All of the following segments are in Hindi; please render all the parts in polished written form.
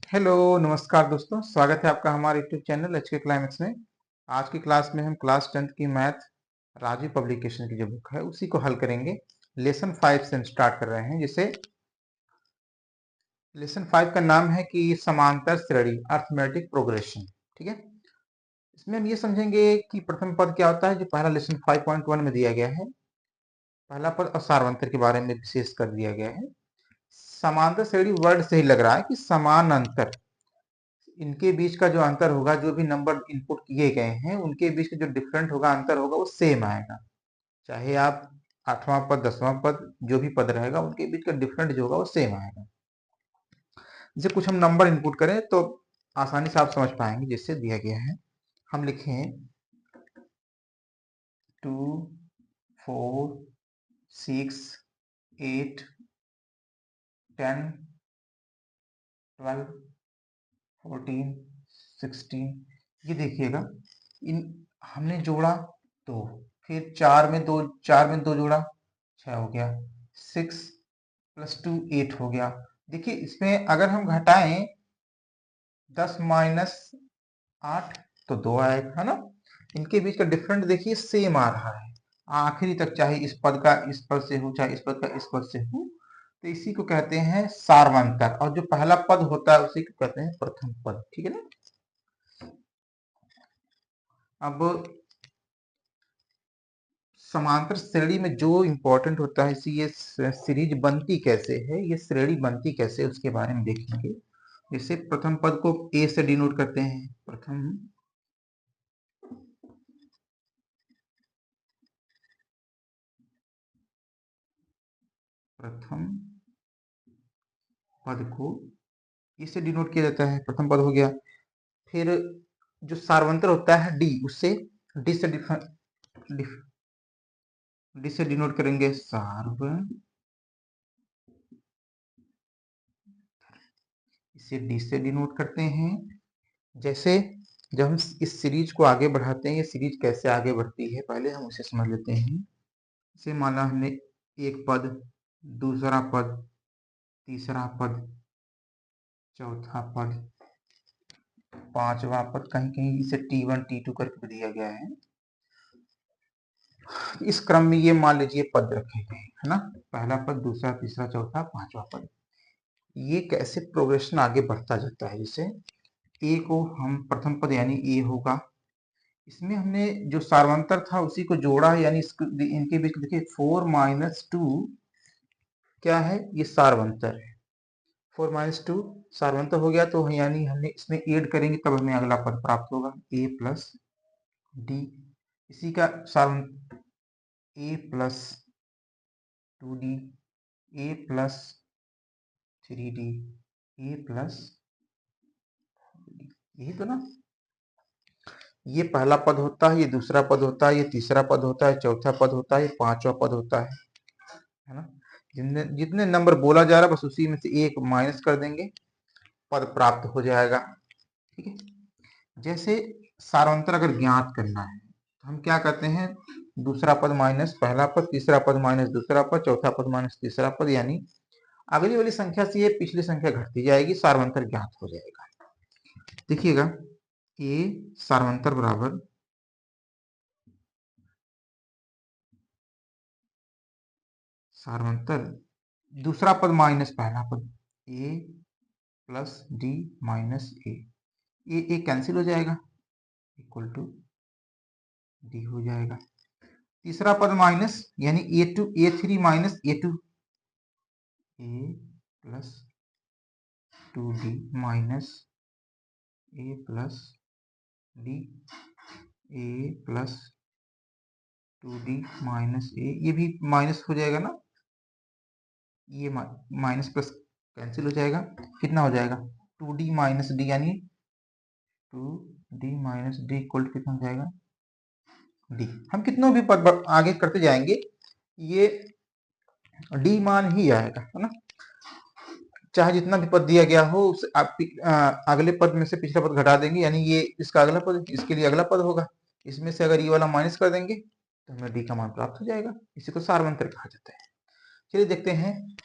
हेलो नमस्कार दोस्तों, स्वागत है आपका हमारे यूट्यूब चैनल एचके क्लाइमेक्स में। आज की क्लास में हम क्लास 10th की मैथ राजीव पब्लिकेशन की जो बुक है उसी को हल करेंगे। लेसन 5 से हम स्टार्ट कर रहे हैं। जिसे लेसन 5 का नाम है कि समांतर श्रेणी अर्थमेटिक प्रोग्रेशन। ठीक है, इसमें हम ये समझेंगे कि प्रथम पद क्या होता है जो पहला लेसन 5.1 में दिया गया है। पहला पद और सार्वंतर के बारे में विशेष कर दिया गया है। समांतर श्रेणी वर्ड से ही लग रहा है कि समान अंतर, इनके बीच का जो अंतर होगा, जो भी नंबर इनपुट किए गए हैं उनके बीच का जो डिफरेंट होगा, अंतर होगा, वो सेम आएगा। चाहे आप 8वां पद 10वां पद जो भी पद रहेगा उनके बीच का डिफरेंट जो होगा वो सेम आएगा। जैसे कुछ हम नंबर इनपुट करें तो आसानी से आप समझ पाएंगे। जिससे दिया गया है, हम लिखें 2 4 6 8 10 12 14 16। ये देखिएगा, इन हमने जोड़ा तो फिर 4 में 2 जोड़ा 6 हो गया, 6 + 2 8 हो गया। देखिए इसमें अगर हम घटाएं 10 - 8 तो 2 आएगा, है ना। इनके बीच का डिफरेंट देखिए सेम आ रहा है आखिरी तक, चाहे इस पद का इस पद से हो, चाहे इस पद का इस पद से हो। तो इसी को कहते हैं सार्वंतर, और जो पहला पद होता है उसी को कहते हैं प्रथम पद। ठीक है ना। अब समांतर श्रेणी में जो इंपॉर्टेंट होता है, इसी ये सीरीज बनती कैसे है, ये श्रेणी बनती कैसे है उसके बारे में देखेंगे। जैसे प्रथम पद को ए से डिनोट करते हैं। प्रथम पद को ए से डिनोट किया जाता है, प्रथम पद हो गया। फिर जो सार्वंतर होता है डी, उससे डी से डी से डिनोट करेंगे सार्व, इसे डी से डिनोट करते हैं। जैसे जब हम इस सीरीज को आगे बढ़ाते हैं, ये सीरीज कैसे आगे बढ़ती है पहले हम उसे समझ लेते हैं। इसे माना हमने एक पद, दूसरा पद, तीसरा पद, चौथा पद, पांचवा पद, कहीं कहीं इसे T1 T2 करके दिया गया है। इस क्रम में ये मान लीजिए पद रखे गए, है ना। पहला पद, दूसरा, तीसरा, चौथा, पांचवा पद। ये कैसे प्रोग्रेशन आगे बढ़ता जाता है। जैसे ए को हम प्रथम पद यानी ए होगा, इसमें हमने जो सार्वंतर था उसी को जोड़ा, यानी इनके बीच देखिए 4 - 2 क्या है, ये सार्वंतर है। 4 - 2 सार्वंतर हो गया, तो यानी हमने इसमें ऐड करेंगे तब हमें अगला पद प्राप्त होगा, a + d। इसी का सार्वंतर a + 2d, a + 3d, a + यही तो ना। ये पहला पद होता है, ये दूसरा पद होता है, ये तीसरा पद होता है, चौथा पद होता है, ये पांचवा पद होता है ना। जितने जितने नंबर बोला जा रहा है बस उसी में से एक माइनस कर देंगे, पद प्राप्त हो जाएगा। ठीक है। जैसे सारांतर अगर ज्ञात करना है तो हम क्या करते हैं, दूसरा पद माइनस पहला पद, तीसरा पद माइनस दूसरा पद, चौथा पद माइनस तीसरा पद, यानी अगली वाली संख्या से ये पिछली संख्या घटती जाएगी, सार्वंतर ज्ञात हो जाएगा। देखिएगा, ये सार्वंतर बराबर सार्वंतर दूसरा पद माइनस पहला पद, a + d - a, ये कैंसिल हो जाएगा, इक्वल टू d हो जाएगा। तीसरा पद माइनस यानी a3 - a2, a + 2d - a + d, a + 2d - a, ये भी माइनस हो जाएगा ना, ये माइनस प्लस कैंसिल हो जाएगा। कितना हो जाएगा, 2d - d, यानी 2d - d इक्वल टू कितना हो जाएगा, d। हम कितनों भी पद आगे करते जाएंगे ये d मान ही आएगा, है ना। चाहे जितना भी पद दिया गया हो उस आप अगले पद में से पिछला पद घटा देंगे, यानी ये इसका अगला पद, इसके लिए अगला पद होगा। इसमें से अगर ये वाला माइनस कर देंगे तो हमें डी का मान प्राप्त हो जाएगा। इसी को सार्वंतर कहा जाता है। चलिए देखते हैं,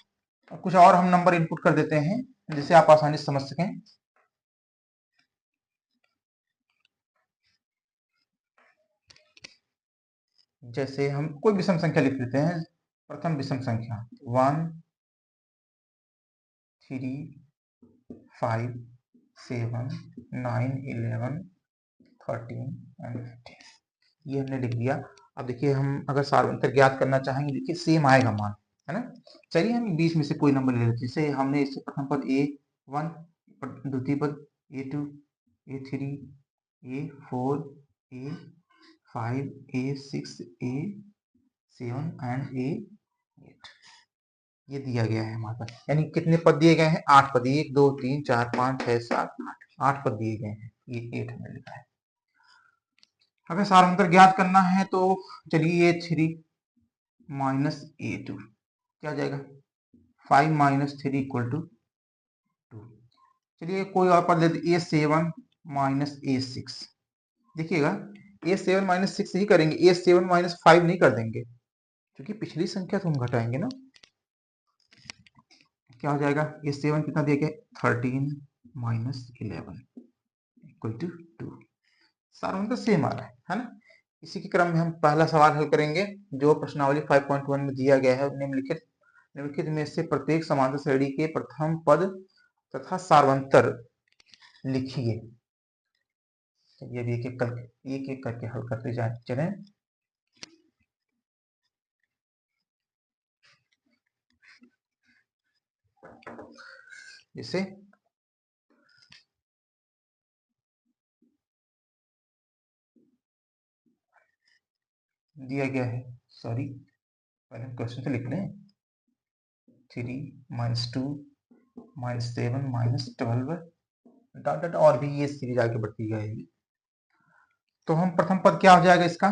कुछ और हम नंबर इनपुट कर देते हैं जिससे आप आसानी से समझ सकें। जैसे हम कोई विषम संख्या लिख लेते हैं। प्रथम विषम संख्या 1 3 5 7 9 11 13 एंड 15, ये हमने लिख दिया। अब देखिए हम अगर सार्वंतर ज्ञात करना चाहेंगे, देखिए सेम आएगा मान, है ना। चलिए हम बीच में से कोई नंबर ले लेते हैं। जैसे हमने इससे प्रथम पद A1, द्वितीय पद A2, A3, A4, A5, A6, A7 and A8 ये दिया गया है हमारे पास। यानी कितने पद दिए गए हैं? 8 पद। 1 2 3 4 5 6 7 8 पद दिए गए हैं। ये 8 हमने लिखा है। अगर सारांतर ज्ञात करना है तो चलिए A3 माइनस A2 क्या हो जाएगा? 5 माइनस 3 इक्वल टू 2। चलिए कोई और पद लेते A7 माइनस A6। देखिएगा A7 माइनस 6 ही करेंगे, A7 माइनस 5 नहीं कर देंगे, क्योंकि पिछली संख्या तो हम घटाएंगे ना। क्या हो जाएगा? A7 कितना दिया गया? 13 माइनस 11 इक्वल टू 2। सारांतर सेम आ रहा है ना। इसी के क्रम में हम पहला सवाल हल करेंगे जो प्रश्नावली 5.1 में दिया गया है। निम्नलिखित में से प्रत्येक समांतर श्रेणी के प्रथम पद तथा सार्वंतर लिखिए। चलिए अभी एक एक करके हल करते जाए चलें। जैसे दिया गया है, सॉरी पहले क्वेश्चन तो लिख लें। 3 minus 2 minus 7 minus 12 dot dot और भी ये सीरीज आगे बढ़ती जाएगी। तो हम प्रथम पद क्या हो जाएगा इसका?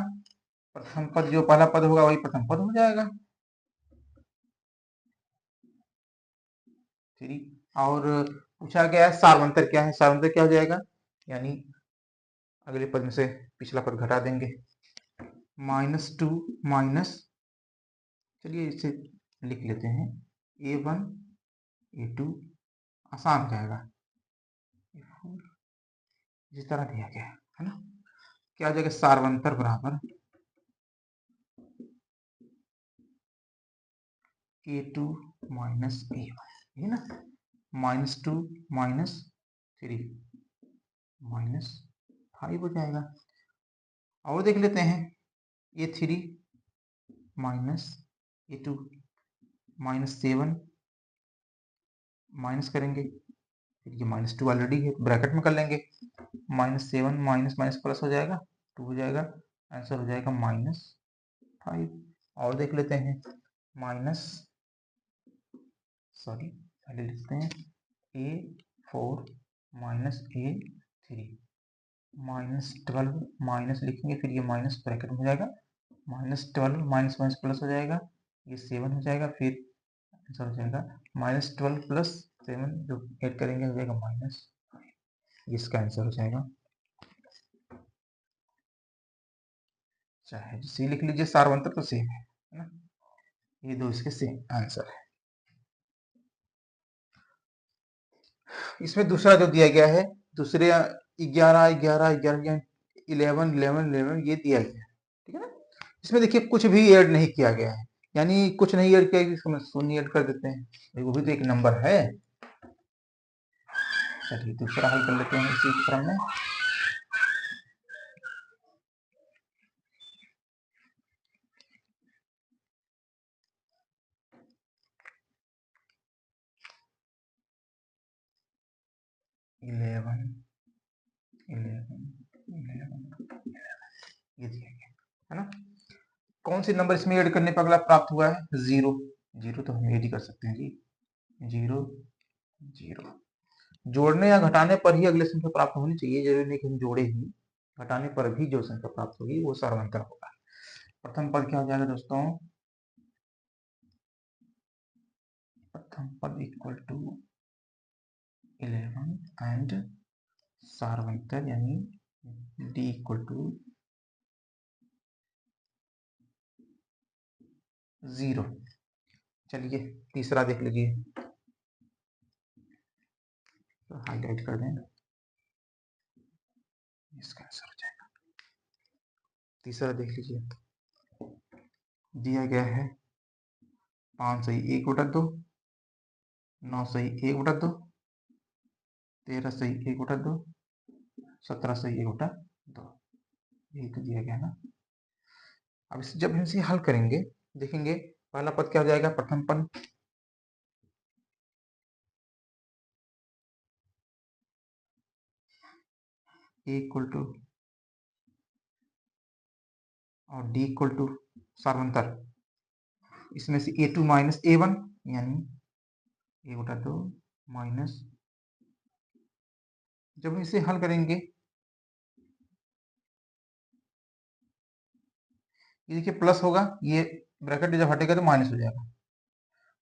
प्रथम पद जो पहला पद होगा वही प्रथम पद हो जाएगा। 3 और पूछा गया है सार्वंतर क्या है। सार्वंतर क्या हो जाएगा? यानी अगले पद में से पिछला पद घटा देंगे। -2 माइनस, चलिए इसे लिख लेते हैं A1 A2, आसान हो जाएगा। जिस तरह दिया गया है ना। क्या हो जाएगा? सार्वंतर बराबर A2 माइनस A1, है ना। -2 माइनस 3 माइनस 5 हो जाएगा। और देख लेते हैं A3 माइनस A2 -7 माइनस करेंगे, फिर ये -2 ऑलरेडी है ब्रैकेट में कर लेंगे। -7 माइनस माइनस प्लस हो जाएगा, 2 हो जाएगा, आंसर हो जाएगा -5। और देख लेते हैं पहले लिखते हैं A4 माइनस A3 -12 माइनस लिखेंगे, फिर ये माइनस ब्रैकेट में हो जाएगा, -12 माइनस माइनस प्लस हो जाएगा, ये 7 हो जाएगा, फिर आंसर हो जाएगा -12 प्लस 7 जो ऐड करेंगे हो जाएगा -5। इसका आंसर हो जाएगा, चाहे सी लिख लीजिए, सार्वंतर तो सेम है ना। ये दो इसके सेम आंसर है। इसमें दूसरा जो दिया गया है, दूसरे 11 11 11 11 11 11 ये दिया गया है, ठीक है ना। इसमें देखिए कुछ भी ऐड नहीं किया गया है, यानी कुछ नहीं ऐड किया, इसमें शून्य ऐड कर देते हैं, वो भी तो एक नंबर है। चलिए दूसरा हल कर लेते हैं इसी क्रम में। ये दिया गया है ना। कौन सी नंबर इसमें ऐड करने पर अगला प्राप्त हुआ है? 0। 0 तो हम ऐड ही कर सकते हैं जी, 0 0। जोड़ने या घटाने पर ही अगले संख्या प्राप्त होनी चाहिए, जरूरी नहीं कि हम जोड़े ही, घटाने पर भी जो संख्या प्राप्त होगी वो सार्वंतर होगा। प्रथम पद क्या हो जाएगा दोस्तों? प्रथम पद इक्वल टू 11 एंड सार्वंतर यानी D इक्वल टू 0। चलिए तीसरा देख लीजिए, तो हाईलाइट कर दें, इसका आंसर हो जाएगा। तीसरा देख लीजिए, दिया गया है 5 सही 1/2, 9 सही 1/2, 13 सही 1/2, 17 सही 1/2, यही तो दिया गया ना। अब इसे जब हम इसे हल करेंगे देखेंगे पहला पद क्या हो जाएगा, प्रथम पद a इक्वल टू और d इक्वल टू सार्वंतर, इसमें से a2 माइनस a1 यानी 1/2 माइनस, जब हम इसे हल करेंगे ये देखिए प्लस होगा, ये ब्रैकेट जब हटेगा तो माइनस हो जाएगा।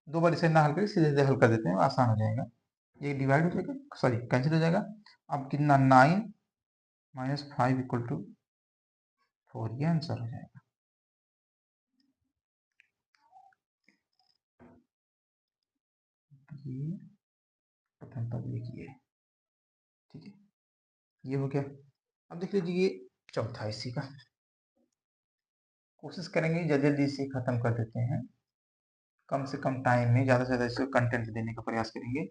दो बार इसे ना हल करके सीधे सीधे हल कर देते हैं, आसान हो जाएगा। ये डिवाइड हो जाएगा, सॉरी कैंसिल हो जाएगा। अब कितना 9 माइनस 5 इक्वल टू 4, ये आंसर हो जाएगा। ये प्रथम पद लिखिए, ठीक है, ये हो गया। अब देख लीजिए ये चौथा इसी का, कोशिश करेंगे जल्दी जल्दी इसे खत्म कर देते हैं, कम से कम टाइम में ज्यादा से ज्यादा इसे कंटेंट देने का प्रयास करेंगे।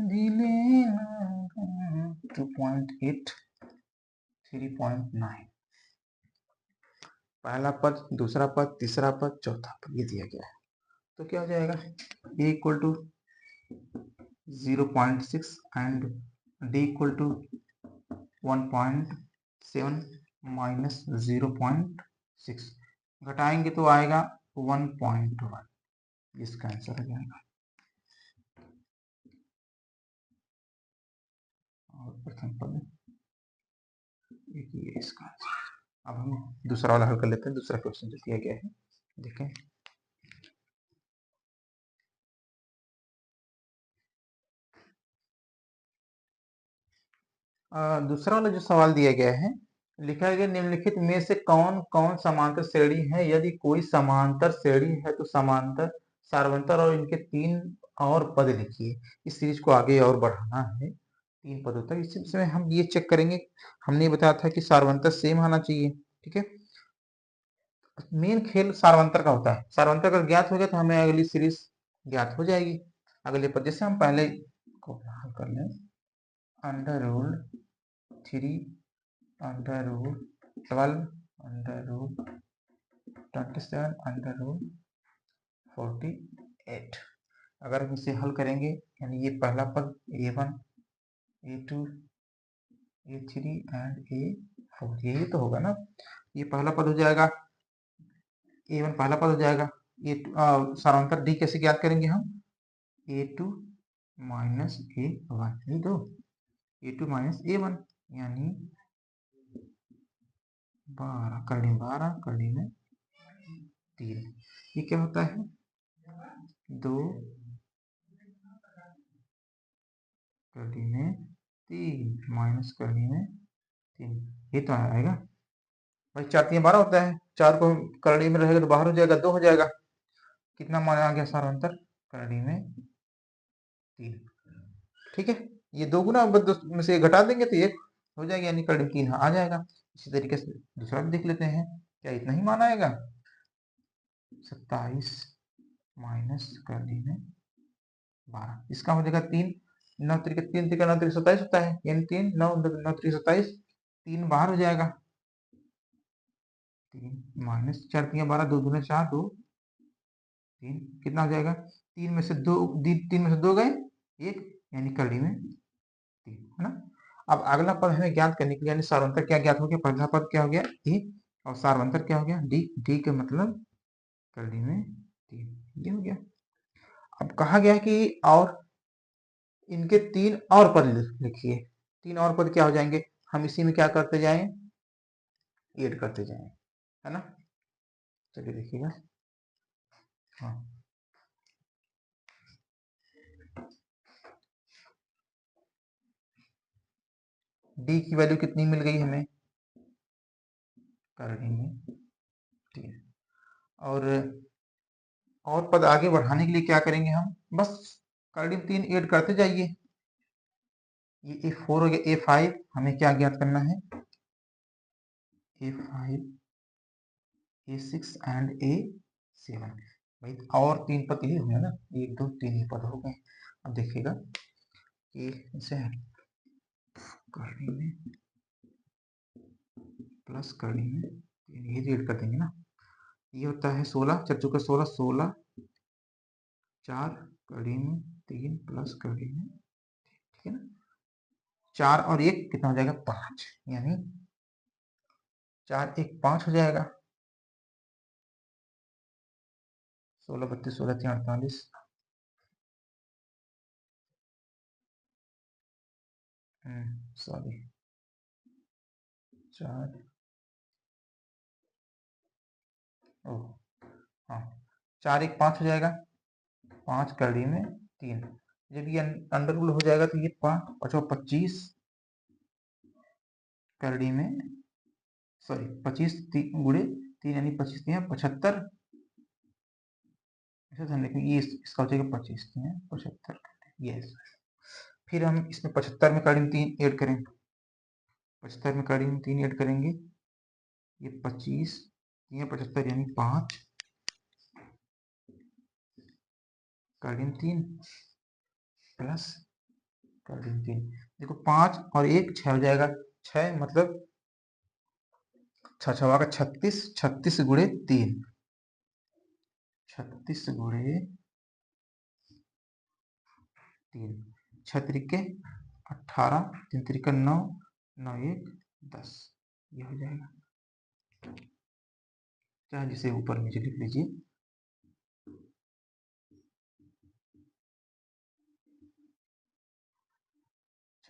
दिले 2.8 3.9, पहला पद, दूसरा पद, तीसरा पद, चौथा पद ये दिया गया है। तो क्या हो जाएगा, a equal to 0.6 and d equal to 1.7 minus 0.6, घटाएंगे तो आएगा 1.1, इसका आंसर हो जाएगा। और प्रथम पद एक ही इसका आंसर। अब हम दूसरा वाला हल कर लेते हैं, दूसरा क्वेश्चन जो दिया गया है देखें। दूसरा वाला जो सवाल दिया गया है, लिखा गया निम्नलिखित में से कौन कौन समांतर श्रेणी है, यदि कोई समांतर श्रेणी है तो समांतर सार्वंतर और इनके 3 और पद लिखिए। इस सीरीज को आगे और बढ़ाना है 3 पदों तक। इसमें हम ये चेक करेंगे, हमने बताया था कि सार्वंतर सेम आना चाहिए, ठीक है। मेन खेल सार्वंतर का होता है, सार्वंतर अगर ज्ञात हो गया तो हमें अगली सीरीज ज्ञात हो जाएगी। अगले पद जैसे हम पहले को हल कर लें, under root 3 under root 12 under root 27 under root 48। अगर हम इसे हल करेंगे यानी ये पहला पद a1 a2 a3 and a4, यही तो होगा ना। ये पहला पद हो जाएगा, a1 पहला पद हो जाएगा। ये सारांतर d कैसे ज्ञात करेंगे हम, a2 माइनस a1, यही तो a2 माइनस a1 यानी 12 करनी 12 करनी में 3, ये क्या होता है 2 करनी में 3 माइनस करनी में 3, ये तो आएगा भाई। 4 3 12 होता है, 4 को करड़ी में रहेगा तो बाहर हो जाएगा, 2 हो जाएगा। कितना मान आ गया सारांतर, करड़ी में 3, ठीक है। ये 2 गुना में से घटा देंगे तो 1 हो जाएगा, यानी करड़ी में 3 आ जाएगा। इसी तरीके से दूसरा भी देख लेते हैं, क्या इतना ही मान आएगा 27 माइनस करड़ी में 12, इसका हो जाएगा 3 9 3 3 3 9 3 27 होता है, यानी 3 9 9 3 27, 3 बाहर हो जाएगा, 3 माइनस 4 3 12 2 दूना 4 2 3, कितना हो जाएगा 3 में से 2 3 में से 2 गए 1, यानी करड़ी में 3, है ना। अब अगला पद हमें ज्ञात करने के लिए, यानी सार्वंतर क्या ज्ञात हो गया, पहला पद क्या हो गया ए और सार्वंतर क्या हो गया डी, डी का मतलब करड़ी में 3, ये हो गया। अब कहा गया है कि और इनके 3 और पद लिखिए। 3 और पद क्या हो जाएंगे, हम इसी में क्या करते जाएं, ऐड करते जाएं, है ना। चलिए देखिएगा, हाँ डी की वैल्यू कितनी मिल गई हमें, करड़ी में 3। और पद आगे बढ़ाने के लिए क्या करेंगे हम, बस कार्डियम 3 ऐड करते जाइए। ये A4 हो गया, A5 हमें क्या ज्ञात करना है, A5, A6 एंड A7। भाई और 3 पद ये हुए ना, 1 2 3 ही पद हो गए। अब देखिएगा कि इसे कार्डियम में प्लस कार्डियम में ये ऐड कर देंगे ना, ये होता है 16, चल चुका 16, 16 4 कार्डियम 3 प्लस कार्डियम, ठीक है ना। 4 और 1 कितना हो जाएगा, 5, यानी 4 1 5 हो जाएगा। 16 32 16 3 48, सॉरी 4 ओ हाँ 4 1 5 हो जाएगा, 5 कड़ी में 3, जब ये अंडर रूल हो जाएगा तो ये 5 25 कड़ी में, सॉरी 25 गुणे 3 यानी 25 3 75, ऐसा समझ लेकिन ये इसका हो जाएगा 25 3 75, यस। फिर हम इसमें 75 में कड़ी में 3 ऐड करें, 75 में कड़ी में 3 ऐड करेंगे, ये 25 3 75 यानी 5 कड़ी में 3 प्लस कड़ी में 3, देखो 5 और 1 6 हो जाएगा, 6 मतलब 6 6 का 36, 36 गुणे 3, 36 गुणे 3, 6 त्रिके 18, 3 त्रिका 9, 9 1 10, ये हो जाएगा। चाहे जिसे ऊपर नीचे लिख लीजिए,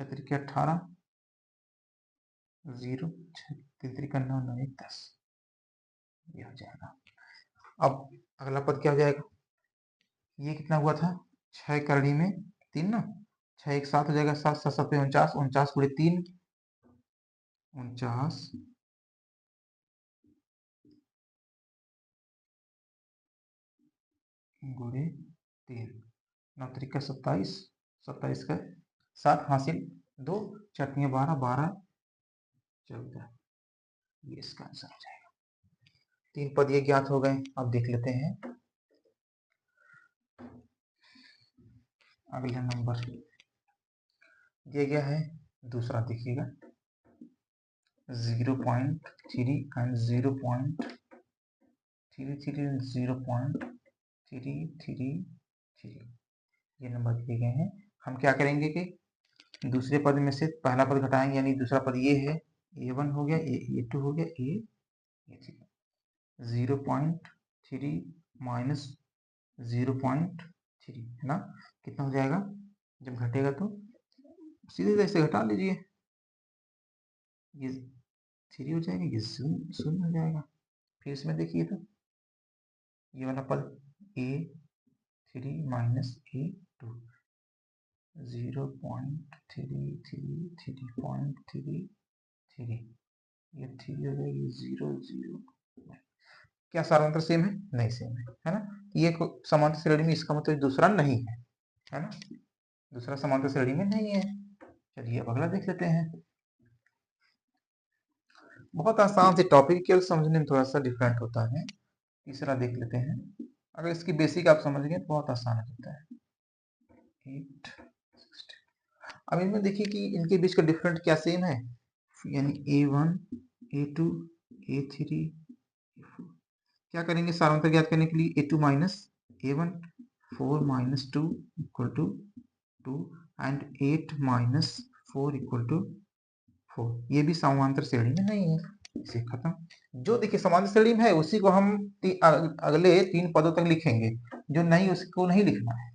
6 त्रिके 18 0, 3 त्रिका 9 9 1 10, ये हो जाएगा। अब अगला पद क्या हो जाएगा, ये कितना हुआ था, 6 करड़ी में 3 ना, 6 1 7 हो जाएगा, 7 7 7 49, 49 गुणे 3 49 गुणे 3, 9 त्रिका 27, 27 का 7 हासिल 2 चटनी 12 12 14, ये इसका आंसर हो जाएगा। 3 पद ये ज्ञात हो गए। अब देख लेते हैं अगला नंबर दिया गया है दूसरा, देखिएगा 0.3 एंड 0.33 एंड 0.333, ये नंबर दिए गए हैं। हम क्या करेंगे कि दूसरे पद में से पहला पद घटाएंगे, यानी दूसरा पद ये है, A1 हो गया, A2 हो गया, A3, 0.3 माइनस 0.3 है ना, कितना हो जाएगा, जब घटेगा तो सीधे जैसे घटा लीजिए, ये 3 हो जाएगा, ये 0 हो जाएगा। फिर इसमें देखिए तो ये वाला पद A3 माइनस A2, 0.333.33, ये 3 हो जाएगी, 0 0, क्या समांतर सेम है, नहीं सेम है ना, ये समांतर श्रेणी में, इसका मतलब दूसरा नहीं है ना, दूसरा समांतर श्रेणी में नहीं है। चलिए अब अगला देख लेते हैं। बहुत आसान से टॉपिक, केवल समझने में थोड़ा सा डिफरेंट होता है। तीसरा देख लेते हैं, अगर इसकी बेसिक आप समझ गए तो बहुत आसान हो जाता है। 8 अब इनमें देखिए कि इनके बीच का डिफरेंट क्या सेम है, यानी A1 A2 A3 A4, क्या करेंगे सारांतर ज्ञात करने के लिए, A2 minus A1, 4 minus 2 equal to 2 and 8 minus 4 equal to 4, ये भी समांतर श्रेणी में नहीं है, इसे खत्म। जो देखिए समांतर श्रेणी में है उसी को हम अगले 3 पदों तक लिखेंगे, जो नहीं उसको नहीं लिखना है।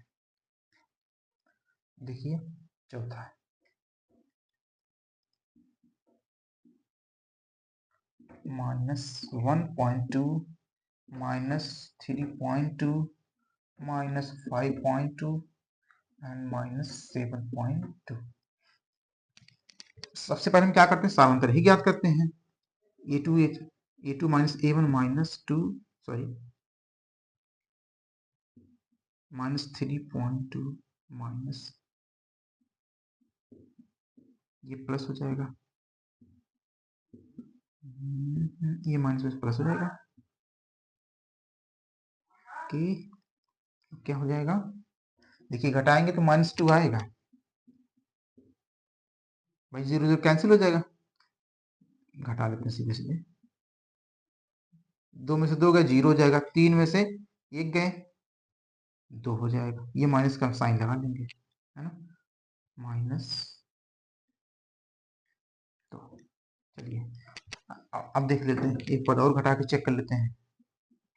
देखिए चौथा है -1.2 -3.2 -5.2 एंड -7.2। सबसे पहले हम क्या करते हैं, समांतर ही ज्ञात करते हैं। A2 minus A1 minus 2, sorry -3.2 minus, ये प्लस हो जाएगा, ये माइनस प्लस हो जाएगा। कि क्या हो जाएगा, देखिए घटाएंगे तो -2 आएगा भाई, 0 0 कैंसिल हो जाएगा। घटा लेते हैं सीधे सीधे, 2 में से 2 गए 0 हो जाएगा, 3 में से 1 गए 2 हो जाएगा, ये माइनस का साइन लगा देंगे, है ना, माइनस। तो चलिए अब देख लेते हैं, एक पद और घटा के चेक कर लेते हैं,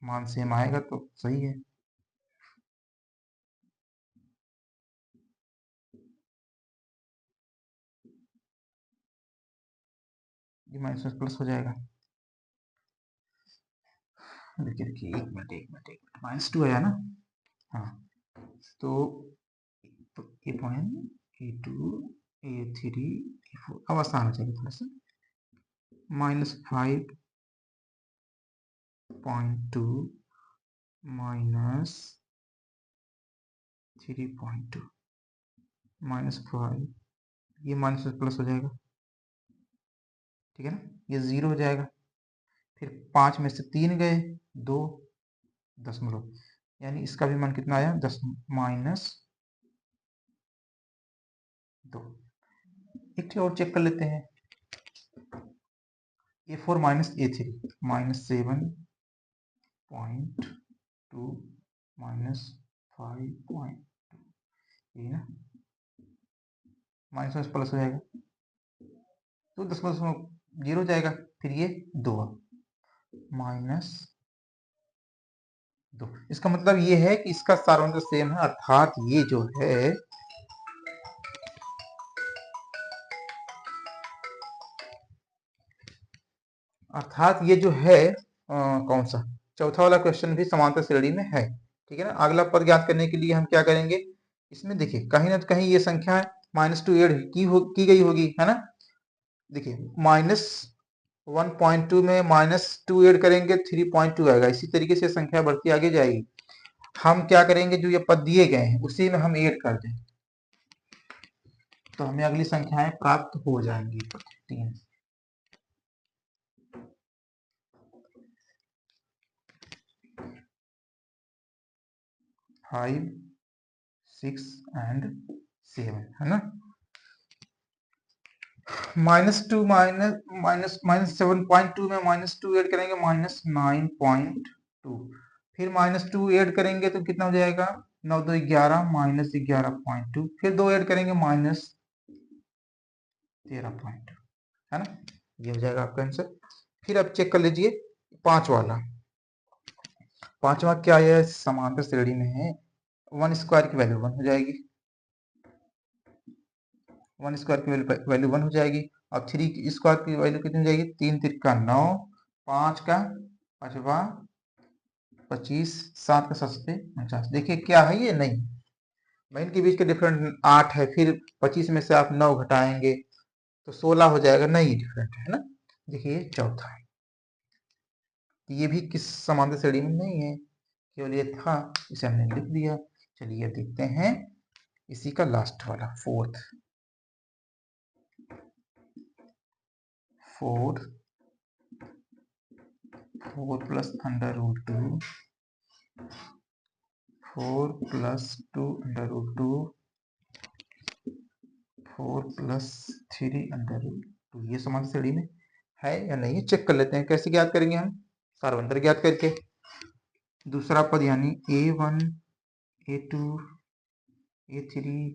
मान सेम आएगा तो सही है। ये माइनस में प्लस हो जाएगा, देखिए देखिए, एक मिनट -2 आया ना, हाँ, तो A1 A2 A3 A4, अब आसान हो जाएगा थोड़ा सा, -5.2 -3.2 -5, ये माइनस में प्लस हो जाएगा, ठीक है ना, ये 0 हो जाएगा, फिर 5 में से 3 गए 2 दशमलव, यानी इसका भी मान कितना आया, 10 -2। एक चीज और चेक कर लेते हैं, A4 -A3 -7.2 -5.2, ये ना माइनस में प्लस हो जाएगा तो 0 जाएगा, फिर ये 2 -2, इसका मतलब ये है कि इसका सारांश सेम है, अर्थात ये जो है कौन सा चौथा वाला क्वेश्चन भी समांतर श्रेणी में है, ठीक है ना। अगला पद ज्ञात करने के लिए हम क्या करेंगे, इसमें देखिए कहीं ना कहीं ये संख्या -2 ऐड की गई होगी, है ना, देखिए -1.2 में -2 ऐड करेंगे 3.2 आएगा, इसी तरीके से संख्या बढ़ती आगे जाएगी। हम क्या करेंगे, जो ये पद दिए गए हैं उसी में हम ऐड कर दें, तो हमें अगली संख्याएं प्राप्त हो जाएंगी। 3 5 6 एंड 7, है ना, -2 -7.2 में -2 ऐड करेंगे -9.2, फिर -2 ऐड करेंगे तो कितना हो जाएगा, 9 2 11 -11.2, फिर 2 ऐड करेंगे -13.2, है ना, ये हो जाएगा आपका आंसर। फिर अब चेक कर लीजिए पांचवा क्या है, समांतर श्रेणी में है, 1 स्क्वायर की वैल्यू 1 हो जाएगी, 1 स्क्वायर की वैल्यू 1 हो जाएगी, और 3 स्क्वायर की वैल्यू कितनी हो जाएगी, 3 तिरका 9, 5 का 5वां 25, 7 का 7 49, देखिए क्या है ये, नहीं भाई, इनके बीच का डिफरेंस 8 है, फिर 25 में से आप 9 घटाएंगे तो 16 हो जाएगा, नहीं डिफरेंट है ना। देखिए चौथा है, ये भी किस समांतर श्रेणी में नहीं है, केवल ये था, इसे हमने लिख दिया। चलिए देखते हैं इसी का लास्ट वाला 4 प्लस √2 4 प्लस 2 √2 4 प्लस 3 √2, ये समांतर श्रेणी में है या नहीं है, चेक कर लेते हैं। कैसे ज्ञात करेंगे हम, सारवंतर ज्ञात करके, दूसरा पद यानी A1 A2 A3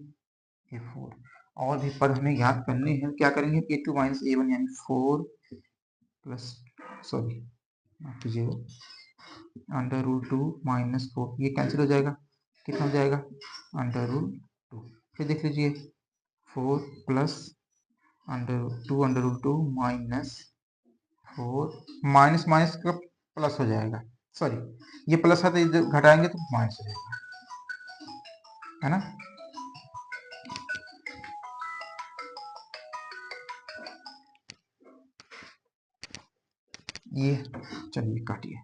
A4, और भी पद हमें ज्ञात करने हैं, क्या करेंगे, A2 A1 यानी 4 प्लस सॉरी √2 -4, ये कैंसिल हो जाएगा, कितना हो जाएगा, √2, फिर देख लीजिए 4 प्लस √2 -4, माइनस माइनस का प्लस हो जाएगा, सॉरी ये प्लस है तो इधर घटाएंगे तो माइनस हो जाएगा, है ना। ये चलिए काटिए,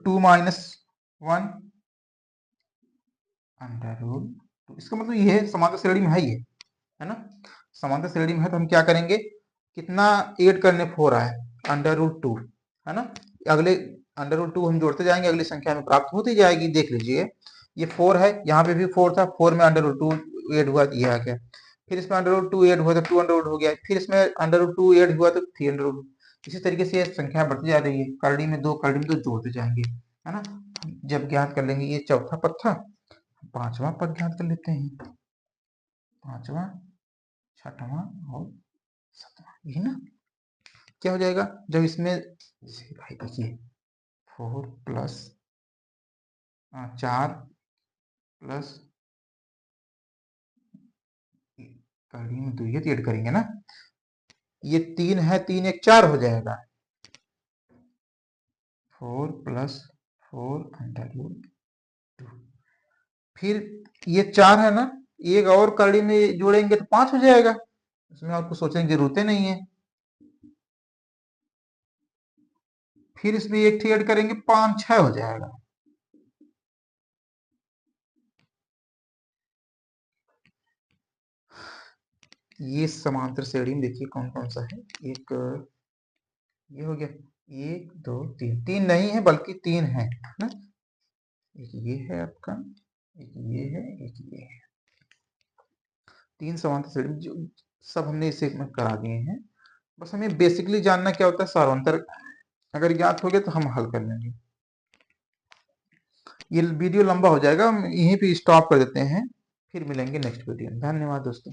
2 -1 अंडर रूट 2। इसका मतलब ये है समांतर श्रेणी में है ना। समांतर श्रेणी में है तो हम क्या करेंगे, कितना ऐड करने 4 आए, अंडर रूट 2, है ना। अगले अंडर रूट 2 हम जोड़ते जाएंगे, अगली संख्या में प्राप्त होती जाएगी। देख लीजिए ये 4 है, यहाँ पे भी 4 था, 4 में अंडर रूट 2 ऐड हुआ, ये आ गया। फिर इसमें अंडर रूट 2 ऐड हुआ तो 2 अंडर रूट हो गया, फिर इसमें अंडर रूट 2 ऐड हुआ तो 3 अंडर रूट। इसी तरीके से संख्या बढ़ती जा रही है, करड़ी में 2 करड़ी में 2 जोड़ते जाएंगे, है ना। जब ज्ञात कर लेंगे, ये चौथा पद था, पांचवा पद ज्ञात कर लेते हैं, पांचवा, छठवां और सातवां, ये ना क्या हो जाएगा जब इसमें भाई देखिए 4 प्लस 4 प्लस कड़ी में 2 ये ऐड करेंगे ना, ये 3 है, 3 एक 4 हो जाएगा, 4 प्लस 4 अंडर रूट 2। फिर ये 4 है ना, एक और कड़ी में जोड़ेंगे तो 5 हो जाएगा, इसमें आपको सोचने की जरूरत नहीं है। फिर इसमें एक ऐड करेंगे, 5 6 हो जाएगा। ये समांतर श्रेणी में देखिए कौन कौन सा है, एक ये हो गया, 1 2 3, 3 नहीं है बल्कि 3 है ना। एक ये है आपका, एक ये है, एक ये है, 3 समांतर श्रेणी जो सब हमने इसे में करा दिए हैं। बस हमें बेसिकली जानना क्या होता है, सारांतर अगर ज्ञात हो गया तो हम हल कर लेंगे। ये वीडियो लंबा हो जाएगा, हम यहीं पे स्टॉप कर देते हैं, फिर मिलेंगे नेक्स्ट वीडियो में। धन्यवाद दोस्तों।